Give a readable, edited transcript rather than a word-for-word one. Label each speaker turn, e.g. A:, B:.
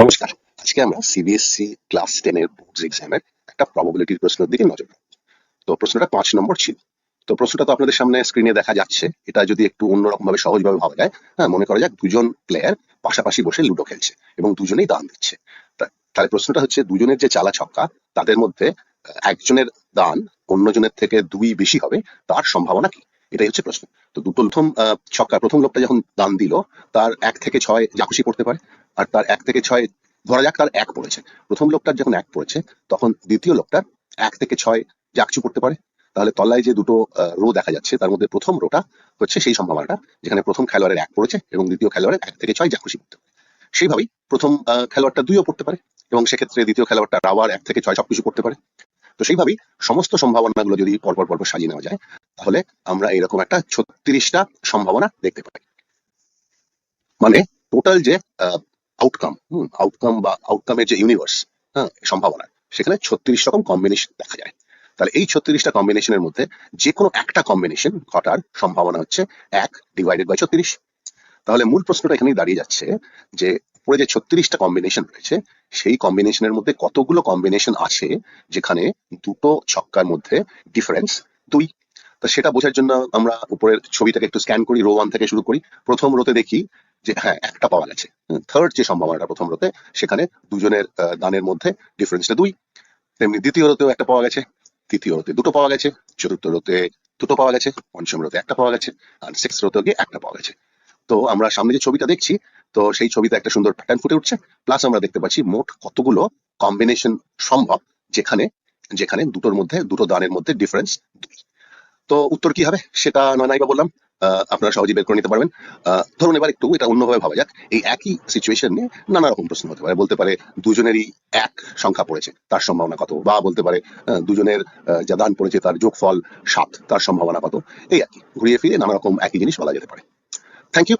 A: নমস্কার। আজকে আমরা সিবিএসসি ক্লাস 10 এর বোর্ডস এক্সামের একটা প্রবাবিলিটির প্রশ্নের দিকে নজর রাখবো। তো প্রশ্নটা 5 নম্বর ছিল। তো প্রশ্নটা তো আপনাদের সামনে স্ক্রিনে দেখা যাচ্ছে। এটা যদি একটু অন্যরকম ভাবে সহজভাবে ভাবা যায়, হ্যাঁ, মনে করা যাক দুজন প্লেয়ার পাশাপাশি বসে লুডো খেলছে এবং দুজনেই দান দিচ্ছে। তাহলে প্রশ্নটা হচ্ছে দুজনের যে চালা ছক্কা তাদের মধ্যে একজনের দান অন্যজনের থেকে 2 বেশি হবে তার সম্ভাবনা কি? এটাই হচ্ছে প্রশ্ন। তো দুটো প্রথম ছক্কা প্রথম লোকটা যখন দান দিল তার 1 থেকে 6 যা খুশি পড়তে পারে। আর তার 1 থেকে 6 ধরা যাক তার 1 পড়েছে। প্রথম লোকটার যখন 1 পড়েছে তখন দ্বিতীয় লোকটার 1 থেকে 6 যা কিছু পড়তে পারে। তাহলে তলায় যে দুটো রো দেখা যাচ্ছে তার মধ্যে প্রথম রোটা হচ্ছে সেই সম্ভাবনাটা যেখানে প্রথম খেলোয়াড়ের 1 পড়েছে এবং দ্বিতীয় খেলোয়াড়ের 1 থেকে 6 যা খুশি পড়তে পারে। সেইভাবেই প্রথম খেলোয়াড়টা 2ও পড়তে পারে এবং সেক্ষেত্রে দ্বিতীয় খেলোয়াড়টা আবার 1 থেকে 6 সবকিছু পড়তে পারে। তো সেইভাবেই সমস্ত সম্ভাবনাগুলো যদি পরপর সাজিয়ে নেওয়া যায় তাহলে আমরা এরকম একটা 36টা সম্ভাবনা দেখতে পাই। মানে টোটাল যে আউটকাম আউটকাম বা আউটকামের যে ইউনিভার্স, হ্যাঁ, সম্ভাবনা, সেখানে 36 রকম কম্বিনেশন দেখা যায়। তাহলে এই 36টা কম্বিনেশনের মধ্যে যে কোনো একটা কম্বিনেশন ঘটার সম্ভাবনা হচ্ছে 1/36। তাহলে মূল প্রশ্নটা এখানেই দাঁড়িয়ে যাচ্ছে যে উপরে যে 36টা কম্বিনেশন রয়েছে সেই কম্বিনেশনের মধ্যে কতগুলো কম্বিনেশন আছে যেখানে দুটো ছক্কার মধ্যে ডিফারেন্স 2। তো সেটা বোঝার জন্য আমরা উপরের ছবিটাকে একটু স্ক্যান করি, রো 1 থেকে শুরু করি। প্রথম রোতে দেখি যে হ্যাঁ একটা পাওয়া গেছে। থার্ড যে সম্ভাবনাটা প্রথম রোতে সেখানে দুজনের দানের মধ্যে ডিফারেন্সটা 2। তেমনি দ্বিতীয় রোতেও একটা পাওয়া গেছে, তৃতীয় রোতে দুটো পাওয়া গেছে, চতুর্থ রোতে দুটো পাওয়া গেছে, পঞ্চম রোতে একটা পাওয়া গেছে, আর সিক্স রোতে গিয়ে একটা পাওয়া গেছে। তো আমরা সামনে যে ছবিটা দেখছি, তো সেই ছবিতে একটা সুন্দর প্যাটার্ন ফুটে উঠছে। প্লাস আমরা দেখতে পাচ্ছি মোট কতগুলো কম্বিনেশন সম্ভব যেখানে যেখানে দুটোর মধ্যে দুটো দানের মধ্যে ডিফারেন্স 2। তো উত্তর কি হবে সেটা নয় বা বললাম, আপনারা সহজেই বের করে নিতে পারবেন। ধরুন এবার একটু এটা অন্যভাবে ভাবা যাক। এই একই সিচুয়েশন নিয়ে নানা রকম প্রশ্ন হতে পারে। বলতে পারে দুজনেরই এক সংখ্যা পড়েছে, তার সম্ভাবনা কত? বা বলতে পারে দুজনের যা দান পড়েছে তার যোগফল 7, তার সম্ভাবনা কত? এই আর কি ঘুরিয়ে ফিরিয়ে নানা রকম একই জিনিস বলা যেতে পারে। Thank you.